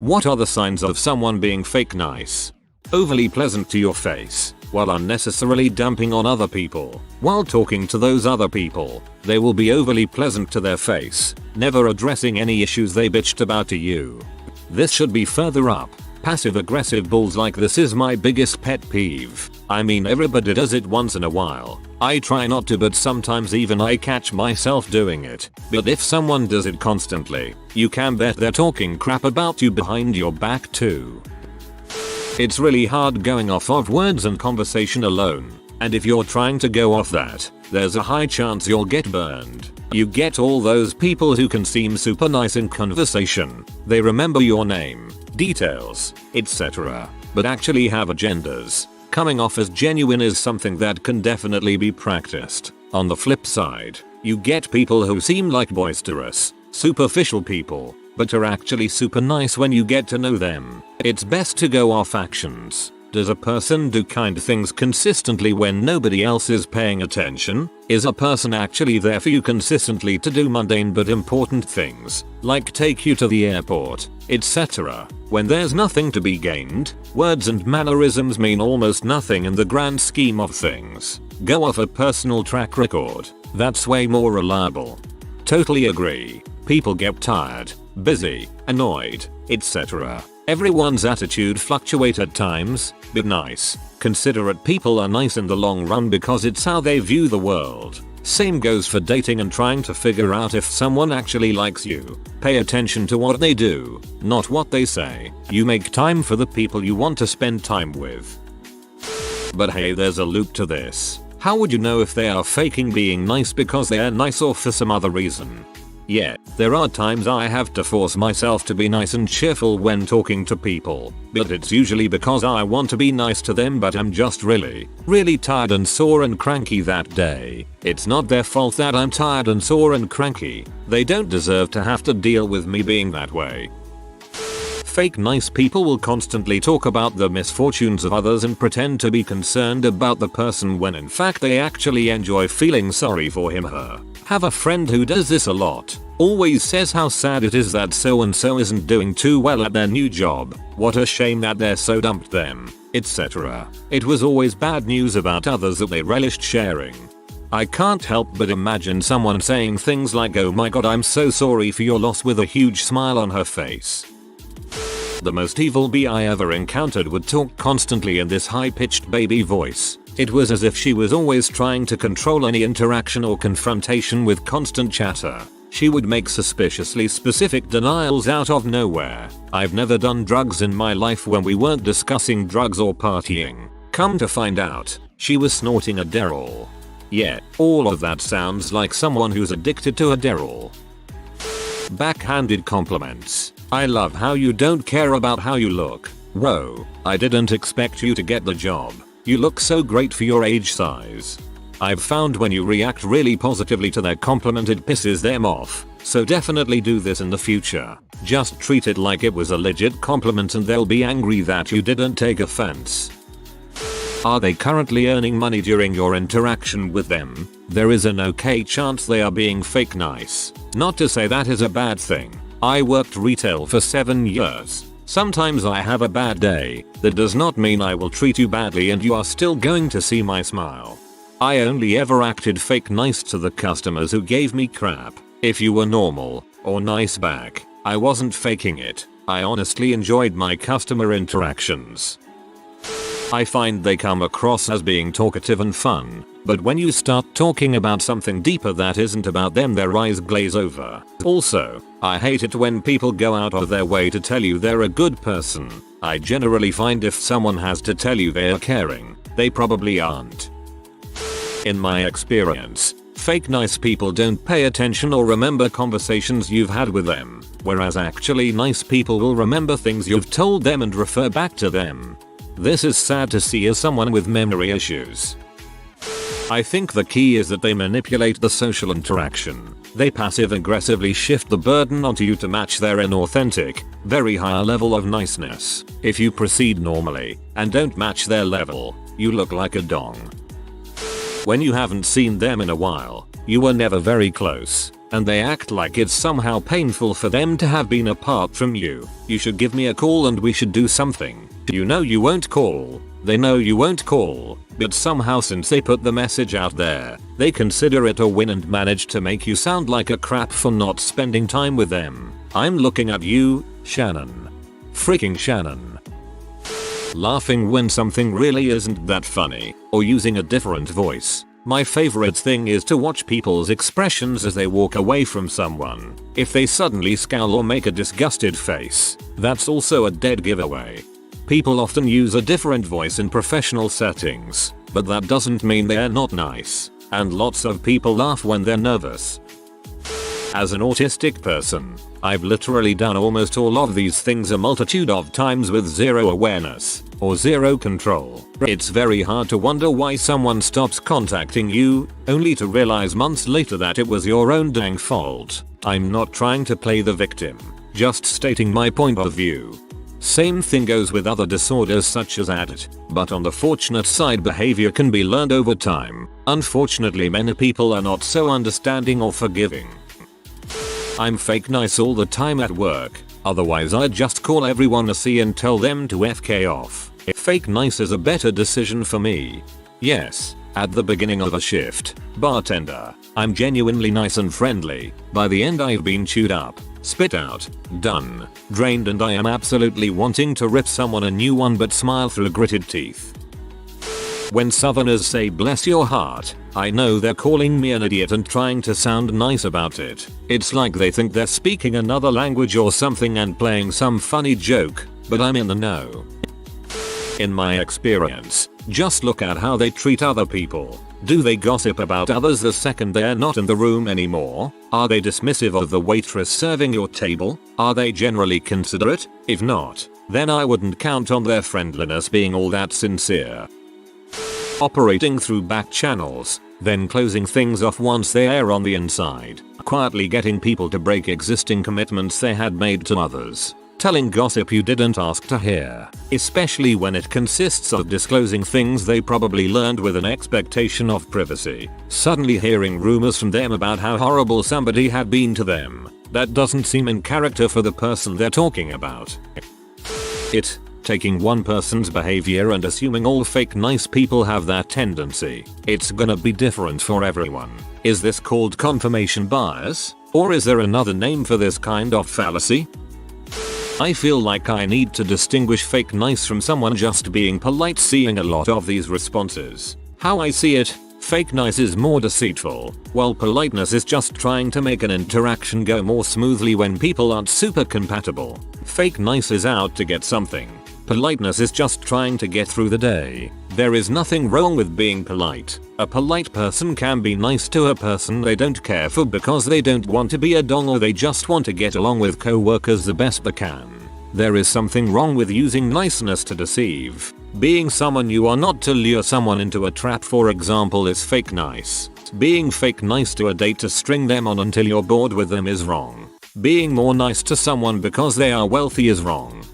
What are the signs of someone being fake nice? Overly pleasant to your face, while unnecessarily dumping on other people. While talking to those other people, they will be overly pleasant to their face, never addressing any issues they bitched about to you. This should be further up. Passive aggressive bulls like this is my biggest pet peeve. I mean, everybody does it once in a while. I try not to, but sometimes even I catch myself doing it. But if someone does it constantly, you can bet they're talking crap about you behind your back too. It's really hard going off of words and conversation alone. And if you're trying to go off that, there's a high chance you'll get burned. You get all those people who can seem super nice in conversation. They remember your name, details, etc., but actually have agendas. Coming off as genuine is something that can definitely be practiced. On the flip side, you get people who seem like boisterous, superficial people, but are actually super nice when you get to know them. It's best to go off actions. Does a person do kind things consistently when nobody else is paying attention? Is a person actually there for you consistently to do mundane but important things, like take you to the airport, etc., when there's nothing to be gained? Words and mannerisms mean almost nothing in the grand scheme of things. Go off a personal track record. That's way more reliable. Totally agree. People get tired, busy, annoyed, etc. Everyone's attitude fluctuates at times, but nice, considerate people are nice in the long run because it's how they view the world. Same goes for dating and trying to figure out if someone actually likes you. Pay attention to what they do, not what they say. You make time for the people you want to spend time with. But hey, there's a loop to this. How would you know if they are faking being nice because they are nice or for some other reason? Yeah, there are times I have to force myself to be nice and cheerful when talking to people, but it's usually because I want to be nice to them but I'm just really tired and sore and cranky that day. It's not their fault that I'm tired and sore and cranky. They don't deserve to have to deal with me being that way. Fake nice people will constantly talk about the misfortunes of others and pretend to be concerned about the person when in fact they actually enjoy feeling sorry for him or her. Have a friend who does this a lot. Always says how sad it is that so and so isn't doing too well at their new job. What a shame that they're so dumped them, etc. It was always bad news about others that they relished sharing. I can't help but imagine someone saying things like, "Oh my god, I'm so sorry for your loss," with a huge smile on her face. The most evil bee I ever encountered would talk constantly in this high-pitched baby voice. It was as if she was always trying to control any interaction or confrontation with constant chatter. She would make suspiciously specific denials out of nowhere. I've never done drugs in my life when we weren't discussing drugs or partying. Come to find out, she was snorting Adderall. Yeah, all of that sounds like someone who's addicted to Adderall. Backhanded compliments. I love how you don't care about how you look. Whoa, I didn't expect you to get the job. You look so great for your age size. I've found when you react really positively to their compliment it pisses them off, so definitely do this in the future. Just treat it like it was a legit compliment and they'll be angry that you didn't take offense. Are they currently earning money during your interaction with them? There is an okay chance they are being fake nice. Not to say that is a bad thing. I worked retail for 7 years. Sometimes I have a bad day. That does not mean I will treat you badly and you are still going to see my smile. I only ever acted fake nice to the customers who gave me crap. If you were normal or nice back, I wasn't faking it. I honestly enjoyed my customer interactions. I find they come across as being talkative and fun, but when you start talking about something deeper that isn't about them, their eyes glaze over. Also, I hate it when people go out of their way to tell you they're a good person. I generally find if someone has to tell you they are caring, they probably aren't. In my experience, fake nice people don't pay attention or remember conversations you've had with them, whereas actually nice people will remember things you've told them and refer back to them. This is sad to see as someone with memory issues. I think the key is that they manipulate the social interaction. They passive-aggressively shift the burden onto you to match their inauthentic, very high level of niceness. If you proceed normally and don't match their level, you look like a dong. When you haven't seen them in a while, You were never very close, and they act like it's somehow painful for them to have been apart from you. You should give me a call and we should do something. You know you won't call. They know you won't call, but somehow since they put the message out there, they consider it a win and manage to make you sound like a crap for not spending time with them. I'm looking at you, Shannon. Freaking Shannon. Laughing when something really isn't that funny, or using a different voice. My favorite thing is to watch people's expressions as they walk away from someone. If they suddenly scowl or make a disgusted face, that's also a dead giveaway. People often use a different voice in professional settings, but that doesn't mean they're not nice, and lots of people laugh when they're nervous. As an autistic person, I've literally done almost all of these things a multitude of times with zero awareness, or zero control. It's very hard to wonder why someone stops contacting you, only to realize months later that it was your own dang fault. I'm not trying to play the victim, just stating my point of view. Same thing goes with other disorders such as ADD, but on the fortunate side behavior can be learned over time. Unfortunately many people are not so understanding or forgiving. I'm fake nice all the time at work, otherwise I'd just call everyone a C and tell them to FK off. Fake nice is a better decision for me. Yes, at the beginning of a shift, bartender, I'm genuinely nice and friendly. By the end I've been chewed up, spit out, done, drained, and I am absolutely wanting to rip someone a new one but smile through gritted teeth. When Southerners say bless your heart, I know they're calling me an idiot and trying to sound nice about it. It's like they think they're speaking another language or something and playing some funny joke, but I'm in the know. In my experience, just look at how they treat other people. Do they gossip about others the second they're not in the room anymore? Are they dismissive of the waitress serving your table? Are they generally considerate? If not, then I wouldn't count on their friendliness being all that sincere. Operating through back channels, then closing things off once they are on the inside. Quietly getting people to break existing commitments they had made to others. Telling gossip you didn't ask to hear, especially when it consists of disclosing things they probably learned with an expectation of privacy. Suddenly hearing rumors from them about how horrible somebody had been to them. That doesn't seem in character for the person they're talking about. Taking one person's behavior and assuming all fake nice people have that tendency. It's gonna be different for everyone. Is this called confirmation bias? Or is there another name for this kind of fallacy? I feel like I need to distinguish fake nice from someone just being polite. Seeing a lot of these responses. How I see it, fake nice is more deceitful, while politeness is just trying to make an interaction go more smoothly when people aren't super compatible. Fake nice is out to get something. Politeness is just trying to get through the day. There is nothing wrong with being polite. A polite person can be nice to a person they don't care for because they don't want to be a dong or they just want to get along with co-workers the best they can. There is something wrong with using niceness to deceive. Being someone you are not to lure someone into a trap, for example, is fake nice. Being fake nice to a date to string them on until you're bored with them is wrong. Being more nice to someone because they are wealthy is wrong.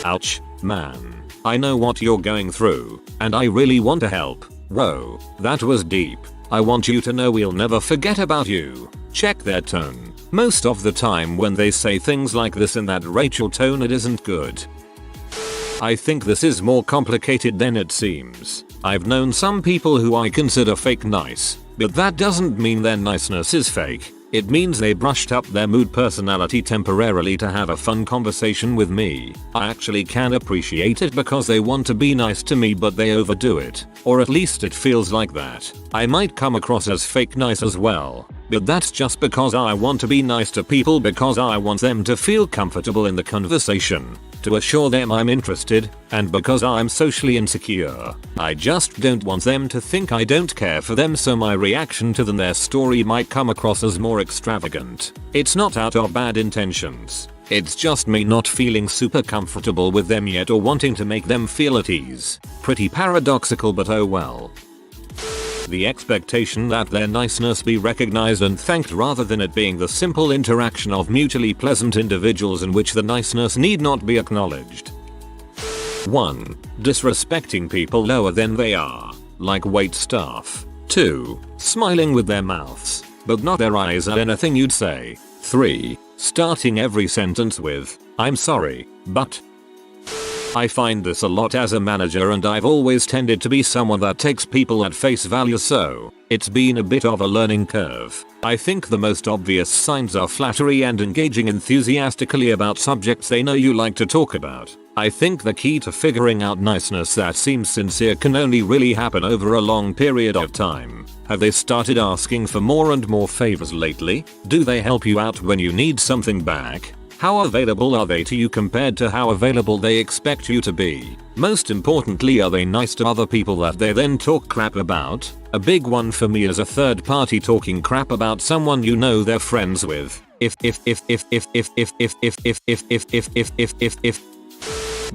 Ouch, man. I know what you're going through, and I really want to help. Whoa, that was deep. I want you to know we'll never forget about you. Check their tone. Most of the time when they say things like this in that Rachel tone, it isn't good. I think this is more complicated than it seems. I've known some people who I consider fake nice, but that doesn't mean their niceness is fake. It means they brushed up their mood personality temporarily to have a fun conversation with me. I actually can appreciate it because they want to be nice to me but they overdo it. Or at least it feels like that. I might come across as fake nice as well. But that's just because I want to be nice to people because I want them to feel comfortable in the conversation. To assure them I'm interested, and because I'm socially insecure. I just don't want them to think I don't care for them, so my reaction to their story might come across as more extravagant. It's not out of bad intentions. It's just me not feeling super comfortable with them yet or wanting to make them feel at ease. Pretty paradoxical, but oh well. The expectation that their niceness be recognized and thanked rather than it being the simple interaction of mutually pleasant individuals in which the niceness need not be acknowledged. 1. Disrespecting people lower than they are, like wait staff. 2. Smiling with their mouths, but not their eyes at anything you'd say. 3. Starting every sentence with, "I'm sorry, but." I find this a lot as a manager, and I've always tended to be someone that takes people at face value, so it's been a bit of a learning curve. I think the most obvious signs are flattery and engaging enthusiastically about subjects they know you like to talk about. I think the key to figuring out niceness that seems sincere can only really happen over a long period of time. Have they started asking for more and more favors lately? Do they help you out when you need something back? How available are they to you compared to how available they expect you to be? Most importantly, are they nice to other people that they then talk crap about? A big one for me is a third party talking crap about someone you know they're friends with.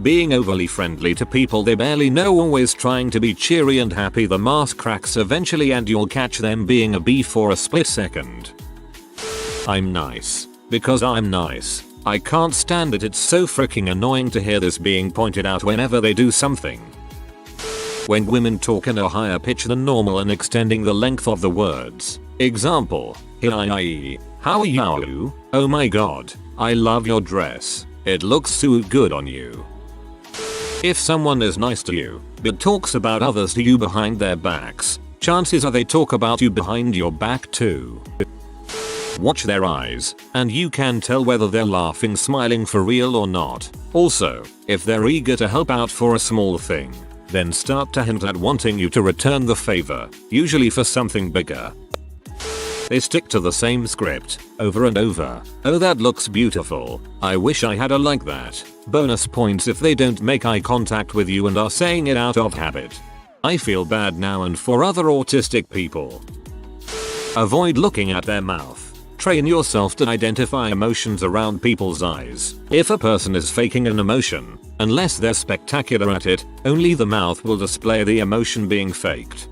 Being overly friendly to people they barely know, always trying to be cheery and happy. The mask cracks eventually and you'll catch them being a bee for a split second. I'm nice because I'm nice. I can't stand it. It's so freaking annoying to hear this being pointed out whenever they do something. When women talk in a higher pitch than normal and extending the length of the words. Example, hi, how are you? Oh my god, I love your dress. It looks so good on you. If someone is nice to you, but talks about others to you behind their backs, chances are they talk about you behind your back too. Watch their eyes, and you can tell whether they're laughing, smiling for real or not. Also, if they're eager to help out for a small thing, then start to hint at wanting you to return the favor, usually for something bigger. They stick to the same script, over and over. Oh, that looks beautiful. I wish I had a like that. Bonus points if they don't make eye contact with you and are saying it out of habit. I feel bad now and for other autistic people. Avoid looking at their mouth. Train yourself to identify emotions around people's eyes. If a person is faking an emotion, unless they're spectacular at it, only the mouth will display the emotion being faked.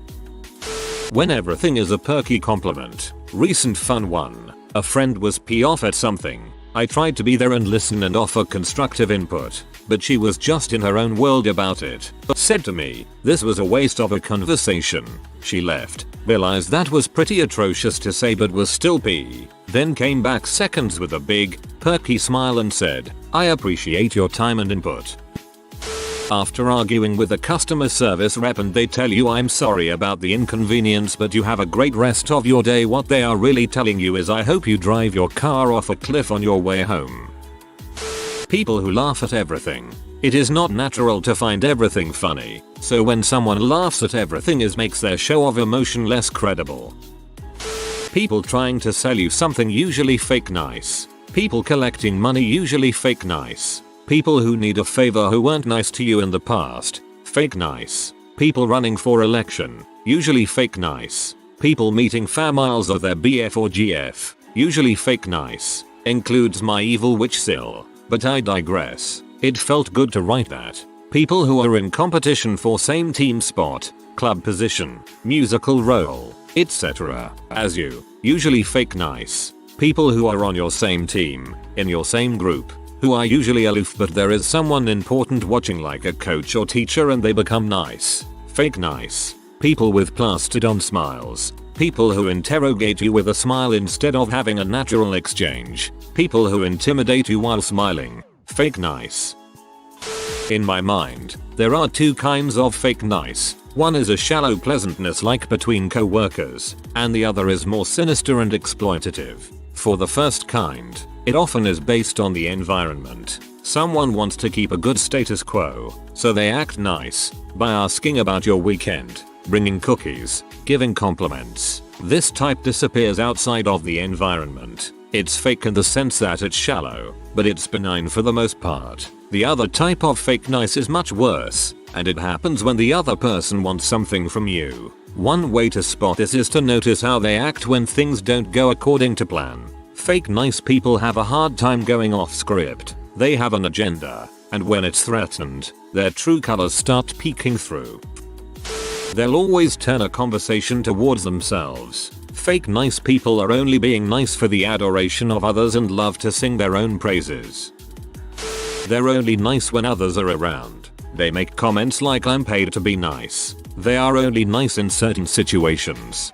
When everything is a perky compliment. Recent fun one. A friend was pissed off at something. I tried to be there and listen and offer constructive input, but she was just in her own world about it. Said to me, this was a waste of a conversation. She left. Realized that was pretty atrocious to say but was still pissed. Then came back seconds with a big, perky smile and said, I appreciate your time and input. After arguing with a customer service rep and they tell you I'm sorry about the inconvenience but you have a great rest of your day, what they are really telling you is I hope you drive your car off a cliff on your way home. People who laugh at everything. It is not natural to find everything funny, so when someone laughs at everything it makes their show of emotion less credible. People trying to sell you something, usually fake nice. People collecting money, usually fake nice. People who need a favor who weren't nice to you in the past, fake nice. People running for election, usually fake nice. People meeting families of their BF or GF, usually fake nice. Includes my evil witch Sil, but I digress. It felt good to write that. People who are in competition for same team spot, club position, musical role, etc. as you, usually fake nice. People who are on your same team, in your same group, who are usually aloof but there is someone important watching like a coach or teacher and they become nice, fake nice. People with plastered on smiles. People who interrogate you with a smile instead of having a natural exchange. People who intimidate you while smiling, fake nice. In my mind, there are two kinds of fake nice. One is a shallow pleasantness like between co-workers, and the other is more sinister and exploitative. For the first kind, it often is based on the environment. Someone wants to keep a good status quo, so they act nice by asking about your weekend, bringing cookies, giving compliments. This type disappears outside of the environment. It's fake in the sense that it's shallow, but it's benign for the most part. The other type of fake nice is much worse, and it happens when the other person wants something from you. One way to spot this is to notice how they act when things don't go according to plan. Fake nice people have a hard time going off script. They have an agenda, and when it's threatened, their true colors start peeking through. They'll always turn a conversation towards themselves. Fake nice people are only being nice for the adoration of others and love to sing their own praises. They're only nice when others are around. They make comments like I'm paid to be nice. They are only nice in certain situations.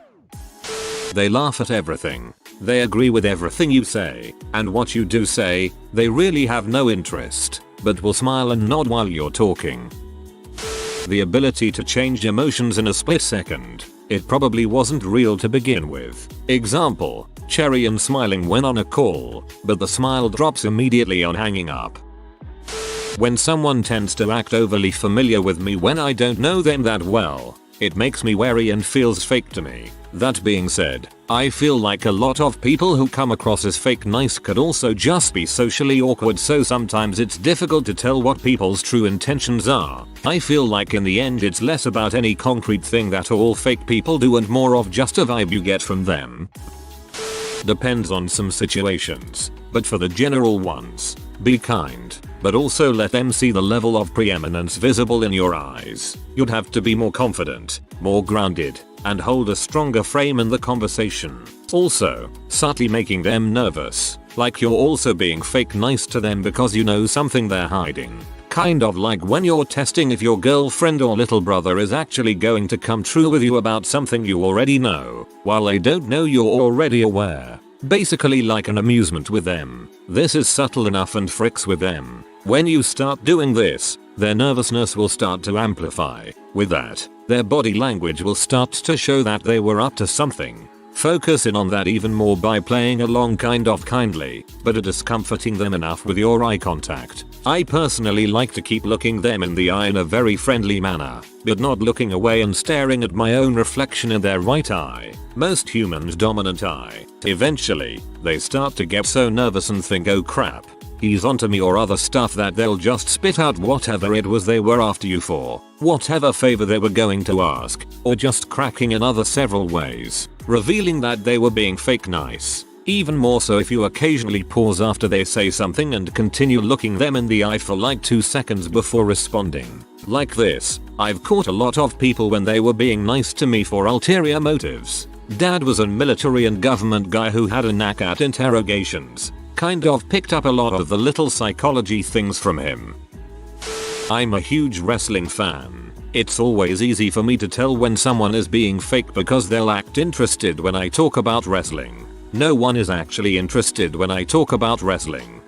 They laugh at everything. They agree with everything you say, and what you do say. They really have no interest, but will smile and nod while you're talking. The ability to change emotions in a split second. It probably wasn't real to begin with. Example, cherry and smiling when on a call, but the smile drops immediately on hanging up. When someone tends to act overly familiar with me when I don't know them that well, it makes me wary and feels fake to me. That being said, I feel like a lot of people who come across as fake nice could also just be socially awkward, so sometimes it's difficult to tell what people's true intentions are. I feel like in the end it's less about any concrete thing that all fake people do and more of just a vibe you get from them. Depends on some situations, but for the general ones, be kind, but also let them see the level of preeminence visible in your eyes. You'd have to be more confident, more grounded, and hold a stronger frame in the conversation. Also, subtly making them nervous, like you're also being fake nice to them because you know something they're hiding. Kind of like when you're testing if your girlfriend or little brother is actually going to come true with you about something you already know, while they don't know you're already aware. Basically like an amusement with them. This is subtle enough and fricks with them. When you start doing this, their nervousness will start to amplify. With that, their body language will start to show that they were up to something. Focus in on that even more by playing along kind of kindly, but discomforting them enough with your eye contact. I personally like to keep looking them in the eye in a very friendly manner, but not looking away and staring at my own reflection in their right eye. Most humans' dominant eye. Eventually, they start to get so nervous and think, oh crap, he's onto me or other stuff, that they'll just spit out whatever it was they were after you for, whatever favor they were going to ask, or just cracking in other several ways, revealing that they were being fake nice. Even more so if you occasionally pause after they say something and continue looking them in the eye for like 2 seconds before responding. Like this, I've caught a lot of people when they were being nice to me for ulterior motives. Dad was a military and government guy who had a knack at interrogations. Kind of picked up a lot of the little psychology things from him. I'm a huge wrestling fan. It's always easy for me to tell when someone is being fake because they'll act interested when I talk about wrestling. No one is actually interested when I talk about wrestling.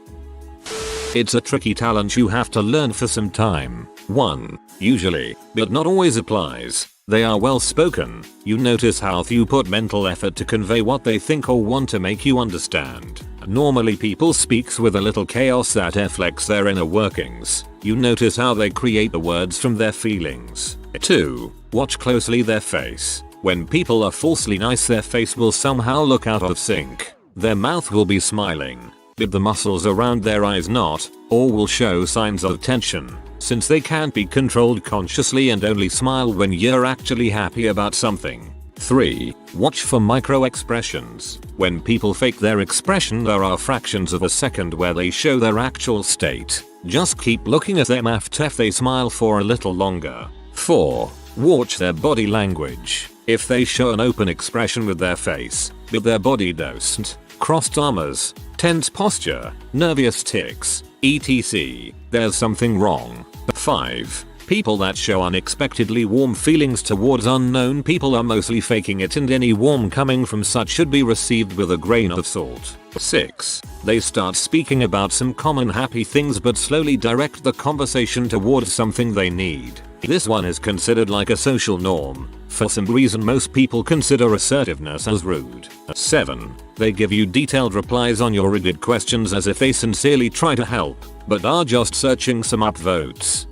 It's a tricky talent you have to learn for some time. 1. Usually, but not always applies. They are well spoken. You notice how few put mental effort to convey what they think or want to make you understand. Normally people speaks with a little chaos that reflects their inner workings. You notice how they create the words from their feelings. 2. Watch closely their face. When people are falsely nice, their face will somehow look out of sync. Their mouth will be smiling, but the muscles around their eyes not, or will show signs of tension, since they can't be controlled consciously and only smile when you're actually happy about something. 3. Watch for micro expressions. When people fake their expression, there are fractions of a second where they show their actual state. Just keep looking at them after they smile for a little longer. 4. Watch their body language. If they show an open expression with their face, but their body doesn't, crossed arms, tense posture, nervous tics, etc., there's something wrong. 5. People that show unexpectedly warm feelings towards unknown people are mostly faking it, and any warmth coming from such should be received with a grain of salt. 6. They start speaking about some common happy things but slowly direct the conversation towards something they need. This one is considered like a social norm. For some reason most people consider assertiveness as rude. 7. They give you detailed replies on your rigid questions as if they sincerely try to help, but are just searching some upvotes.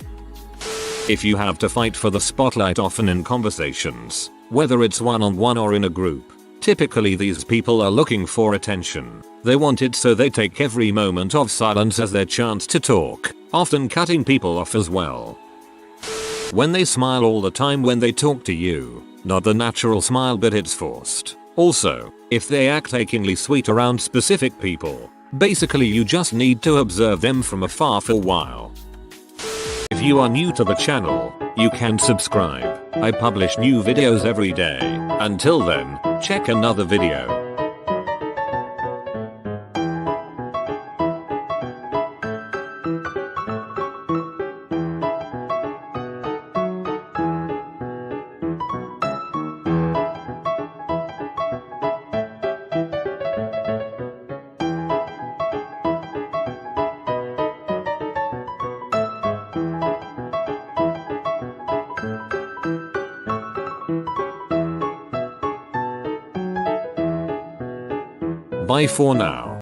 If you have to fight for the spotlight often in conversations, whether it's one-on-one or in a group, typically these people are looking for attention. They want it, so they take every moment of silence as their chance to talk, often cutting people off as well. When they smile all the time when they talk to you, not the natural smile but it's forced. Also, if they act achingly sweet around specific people, basically you just need to observe them from afar for a while. If you are new to the channel, you can subscribe. I publish new videos every day. Until then, check another video. Bye for now.